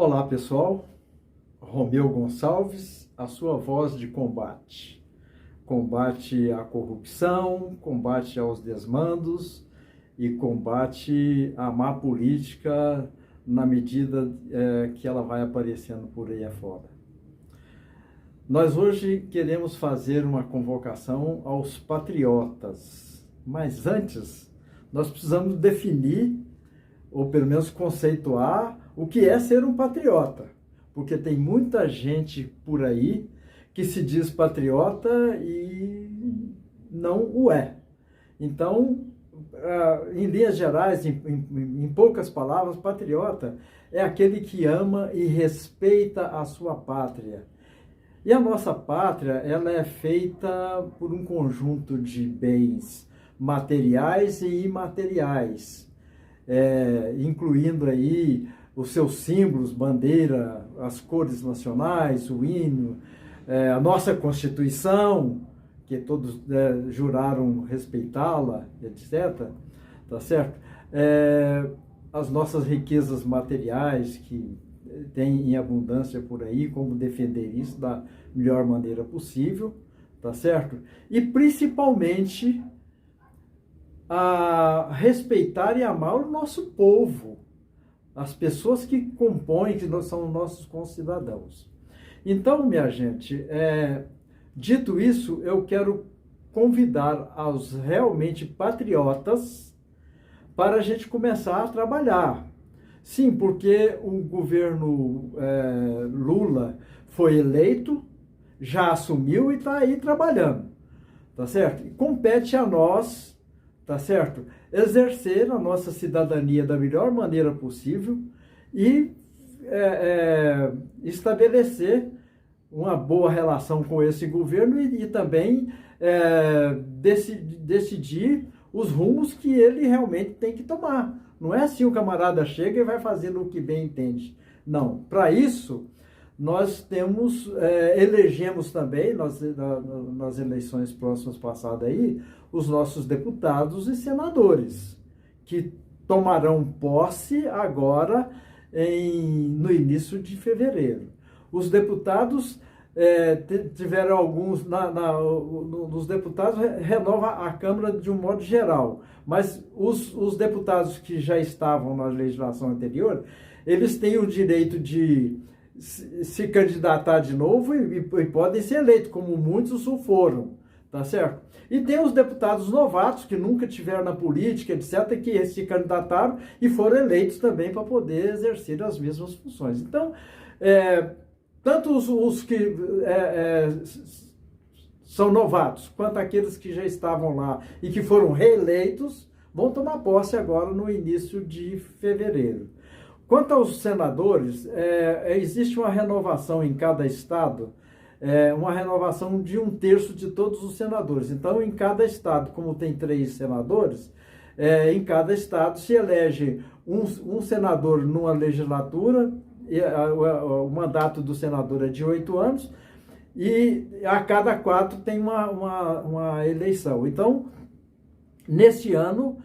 Olá pessoal, Romeu Gonçalves, a sua voz de combate. Combate à corrupção, combate aos desmandos e combate à má política na medida que ela vai aparecendo por aí afora. Nós hoje queremos fazer uma convocação aos patriotas, mas antes nós precisamos definir, ou pelo menos conceituar, o que é ser um patriota. Porque tem muita gente por aí que se diz patriota e não o é. Então, em linhas gerais, em poucas palavras, patriota é aquele que ama e respeita a sua pátria. E a nossa pátria, ela é feita por um conjunto de bens materiais e imateriais, incluindo aí os seus símbolos, bandeira, as cores nacionais, o hino, a nossa Constituição, que todos juraram respeitá-la, etc., tá certo? As nossas riquezas materiais, que tem em abundância por aí, como defender isso da melhor maneira possível, tá certo? E principalmente a respeitar e amar o nosso povo, as pessoas que compõem, que são nossos concidadãos. Então, minha gente, dito isso, eu quero convidar aos realmente patriotas para a gente começar a trabalhar. Sim, porque o governo Lula foi eleito, já assumiu e está aí trabalhando, tá certo? E compete a nós, tá certo? Exercer a nossa cidadania da melhor maneira possível e estabelecer uma boa relação com esse governo e também decidir os rumos que ele realmente tem que tomar. Não é assim o camarada chega e vai fazendo o que bem entende. Não. Para isso, nós elegemos também, nas eleições próximas passadas aí, os nossos deputados e senadores, que tomarão posse agora no início de fevereiro. Os deputados tiveram alguns, nos deputados renova a Câmara de um modo geral, mas os deputados que já estavam na legislação anterior, eles têm o direito de se candidatar de novo e podem ser eleitos, como muitos o foram, tá certo? E tem os deputados novatos, que nunca tiveram na política, etc., que se candidataram e foram eleitos também para poder exercer as mesmas funções. Então, tanto os que são novatos, quanto aqueles que já estavam lá e que foram reeleitos, vão tomar posse agora no início de fevereiro. Quanto aos senadores, existe uma renovação em cada estado, uma renovação de 1/3 de todos os senadores. Então, em cada estado, como tem 3 senadores, em cada estado se elege um senador numa legislatura, o mandato do senador é de 8 anos, e a cada 4 tem uma eleição. Então, neste ano,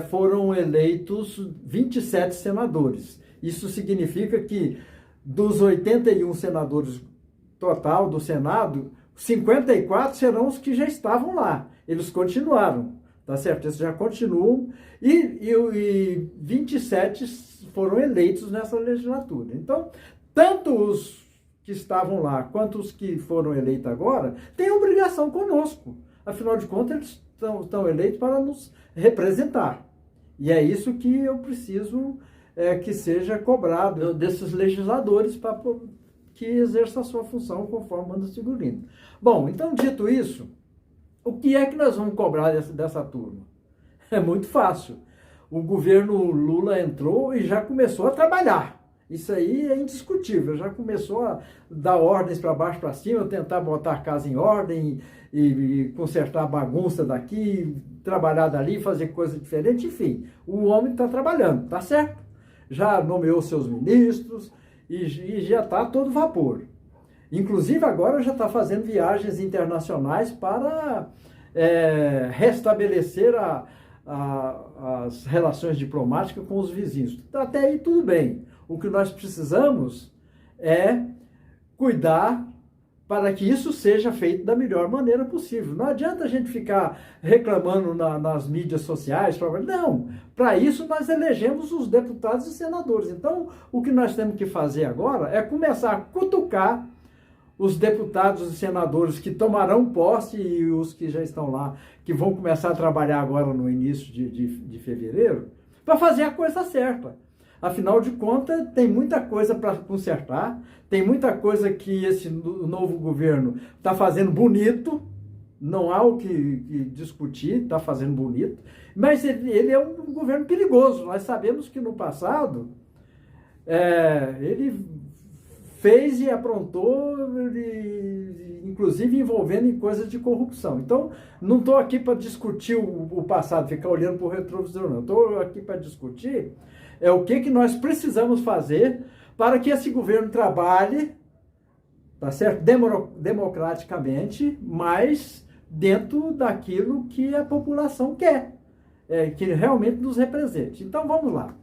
foram eleitos 27 senadores. Isso significa que dos 81 senadores total do Senado, 54 serão os que já estavam lá. Eles continuaram, tá certo? Eles já continuam e 27 foram eleitos nessa legislatura. Então, tanto os que estavam lá quanto os que foram eleitos agora têm obrigação conosco. Afinal de contas, eles estão eleitos para nos representar. E é isso que eu preciso que seja cobrado desses legisladores para que exerça a sua função conforme manda o figurino. Bom, então, dito isso, o que é que nós vamos cobrar dessa turma? É muito fácil. O governo Lula entrou e já começou a trabalhar. Isso aí é indiscutível. Já começou a dar ordens para baixo, para cima, tentar botar a casa em ordem e consertar a bagunça daqui, trabalhar dali, fazer coisa diferente. Enfim, o homem está trabalhando, tá certo? Já nomeou seus ministros e já está a todo vapor. Inclusive, agora já está fazendo viagens internacionais para restabelecer as relações diplomáticas com os vizinhos. Até aí tudo bem. O que nós precisamos é cuidar para que isso seja feito da melhor maneira possível. Não adianta a gente ficar reclamando nas mídias sociais. Não, para isso nós elegemos os deputados e senadores. Então, o que nós temos que fazer agora é começar a cutucar os deputados e senadores que tomarão posse e os que já estão lá, que vão começar a trabalhar agora no início de fevereiro, para fazer a coisa certa. Afinal de contas, tem muita coisa para consertar, tem muita coisa que esse novo governo está fazendo bonito, não há o que discutir, está fazendo bonito, mas ele é um governo perigoso. Nós sabemos que no passado, ele fez e aprontou, inclusive envolvendo em coisas de corrupção. Então, não estou aqui para discutir o passado, ficar olhando para o retrovisor, não. Estou aqui para discutir o que nós precisamos fazer para que esse governo trabalhe, tá certo? Democraticamente, mas dentro daquilo que a população quer, que realmente nos represente. Então, vamos lá.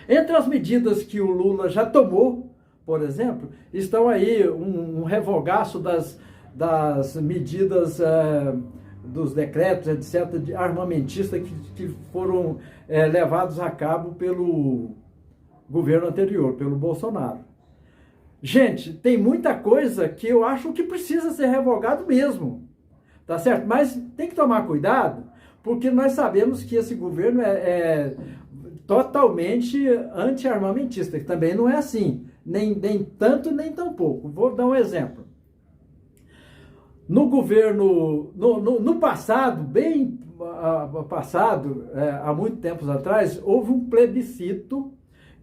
Entre as medidas que o Lula já tomou, por exemplo, estão aí um revogaço das medidas, dos decretos, etc., de armamentista que foram levados a cabo pelo governo anterior, pelo Bolsonaro. Gente, tem muita coisa que eu acho que precisa ser revogado mesmo, tá certo? Mas tem que tomar cuidado, porque nós sabemos que esse governo é totalmente anti-armamentista, que também não é assim. Nem tanto, nem tão pouco. Vou dar um exemplo. No governo, no passado, bem passado, há muito tempos atrás, houve um plebiscito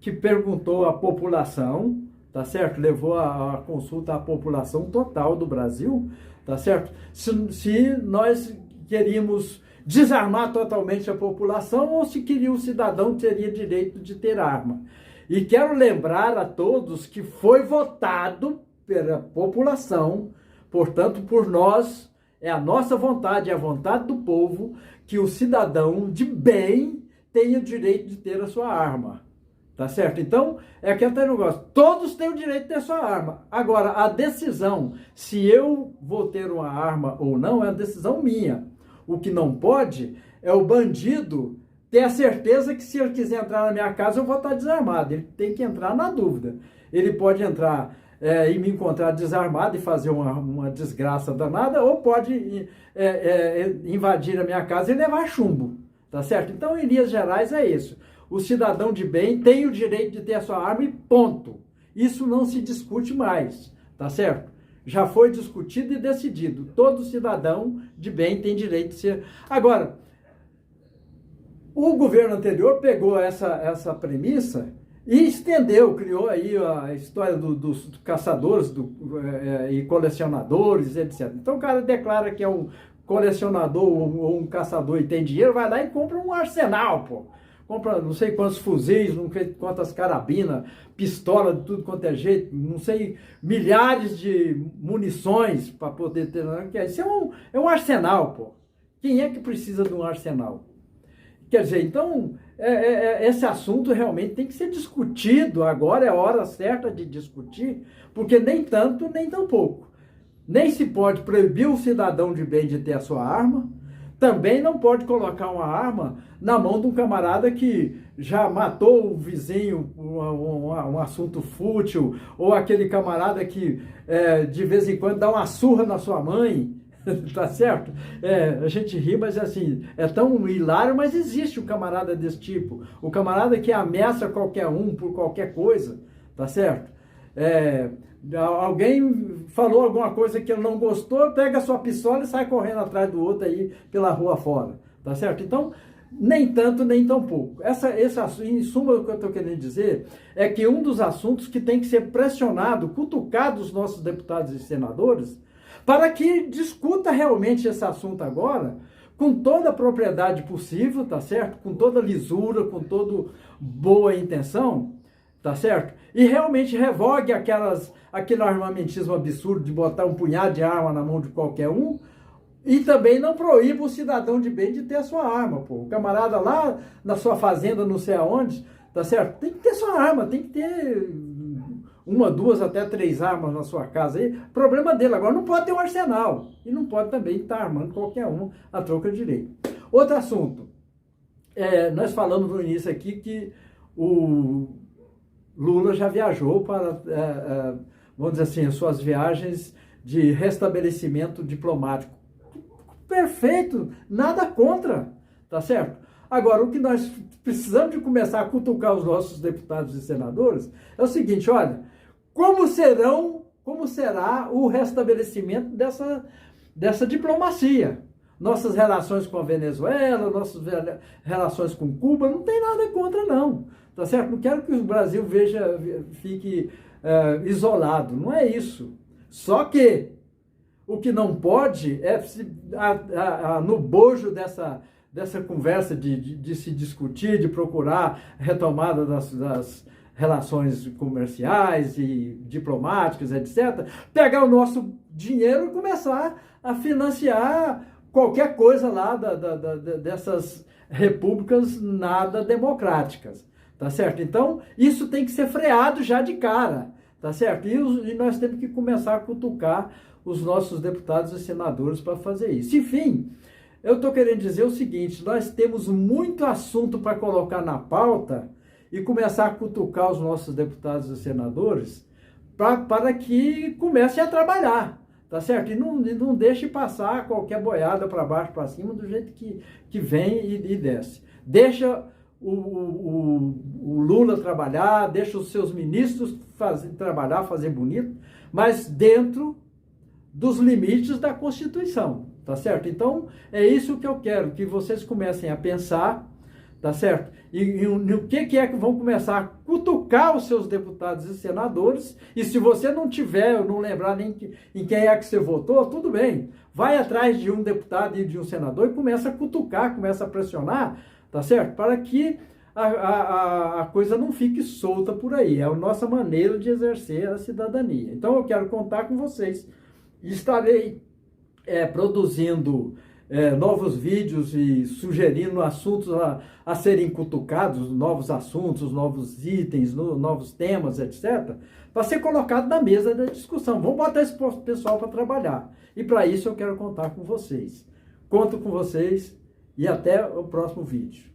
que perguntou à população, tá certo? Levou a consulta à população total do Brasil, tá certo? Se nós queríamos desarmar totalmente a população ou se queria o cidadão teria direito de ter arma. E quero lembrar a todos que foi votado pela população, portanto, por nós, é a nossa vontade, é a vontade do povo, que o cidadão de bem tenha o direito de ter a sua arma. Tá certo? Então, é aquele negócio. Todos têm o direito de ter sua arma. Agora, a decisão, se eu vou ter uma arma ou não, é a decisão minha. O que não pode é o bandido ter a certeza que se ele quiser entrar na minha casa, eu vou estar desarmado. Ele tem que entrar na dúvida. Ele pode entrar e me encontrar desarmado e fazer uma desgraça danada, ou pode invadir a minha casa e levar chumbo. Tá certo? Então, em linhas gerais, é isso. O cidadão de bem tem o direito de ter a sua arma e ponto. Isso não se discute mais. Tá certo? Já foi discutido e decidido. Todo cidadão de bem tem direito de ser... Agora, o governo anterior pegou essa premissa e estendeu, criou aí a história dos caçadores e colecionadores, etc. Então o cara declara que é um colecionador ou um caçador e tem dinheiro, vai lá e compra um arsenal, pô. Compra não sei quantos fuzis, não sei quantas carabinas, pistola de tudo quanto é jeito, não sei, milhares de munições para poder ter... Isso é um arsenal, pô. Quem é que precisa de um arsenal? Quer dizer, então, esse assunto realmente tem que ser discutido. Agora é a hora certa de discutir, porque nem tanto, nem tão pouco. Nem se pode proibir o cidadão de bem de ter a sua arma, também não pode colocar uma arma na mão de um camarada que já matou o vizinho por um assunto fútil, ou aquele camarada que de vez em quando dá uma surra na sua mãe. Tá certo? A gente ri, mas assim, é tão hilário, mas existe um camarada desse tipo. O camarada que ameaça qualquer um por qualquer coisa, tá certo? Alguém falou alguma coisa que ele não gostou, pega a sua pistola e sai correndo atrás do outro aí pela rua fora, tá certo? Então, nem tanto, nem tão pouco. Em suma, o que eu estou querendo dizer é que um dos assuntos que tem que ser pressionado, cutucado os nossos deputados e senadores, para que discuta realmente esse assunto agora, com toda a propriedade possível, tá certo? Com toda lisura, com toda boa intenção, tá certo? E realmente revogue aquele armamentismo absurdo de botar um punhado de arma na mão de qualquer um, e também não proíba o cidadão de bem de ter a sua arma, pô. O camarada lá na sua fazenda, não sei aonde, tá certo? Tem que ter sua arma, tem que ter uma, duas, até 3 armas na sua casa aí, problema dele. Agora não pode ter um arsenal e não pode também estar armando qualquer um à troca de direito. Outro assunto, nós falamos no início aqui que o Lula já viajou para, vamos dizer assim, as suas viagens de restabelecimento diplomático. Perfeito, nada contra, tá certo? Agora, o que nós precisamos de começar a cutucar os nossos deputados e senadores é o seguinte, olha, como será o restabelecimento dessa diplomacia? Nossas relações com a Venezuela, nossas relações com Cuba, não tem nada contra, não. Tá certo? Não quero que o Brasil fique isolado, não é isso. Só que o que não pode é, no bojo dessa conversa de se discutir, de procurar retomada das relações comerciais e diplomáticas, etc., pegar o nosso dinheiro e começar a financiar qualquer coisa lá dessas repúblicas nada democráticas, tá certo? Então, isso tem que ser freado já de cara, tá certo? E nós temos que começar a cutucar os nossos deputados e senadores para fazer isso. Enfim, eu estou querendo dizer o seguinte, nós temos muito assunto para colocar na pauta e começar a cutucar os nossos deputados e senadores para que comecem a trabalhar. Tá certo? E não deixe passar qualquer boiada para baixo, para cima, do jeito que vem e desce. Deixa o Lula trabalhar, deixa os seus ministros trabalhar, fazer bonito, mas dentro dos limites da Constituição, tá certo? Então, é isso que eu quero, que vocês comecem a pensar, tá certo? E o que é que vão começar a cutucar os seus deputados e senadores, e se você não tiver, ou não lembrar nem em quem é que você votou, tudo bem, vai atrás de um deputado e de um senador e começa a cutucar, começa a pressionar, tá certo? Para que a coisa não fique solta por aí, é a nossa maneira de exercer a cidadania. Então eu quero contar com vocês, estarei produzindo novos vídeos e sugerindo assuntos a serem cutucados, novos assuntos, novos itens, novos temas, etc., para ser colocado na mesa da discussão. Vamos botar esse pessoal para trabalhar. E para isso eu quero contar com vocês. Conto com vocês e até o próximo vídeo.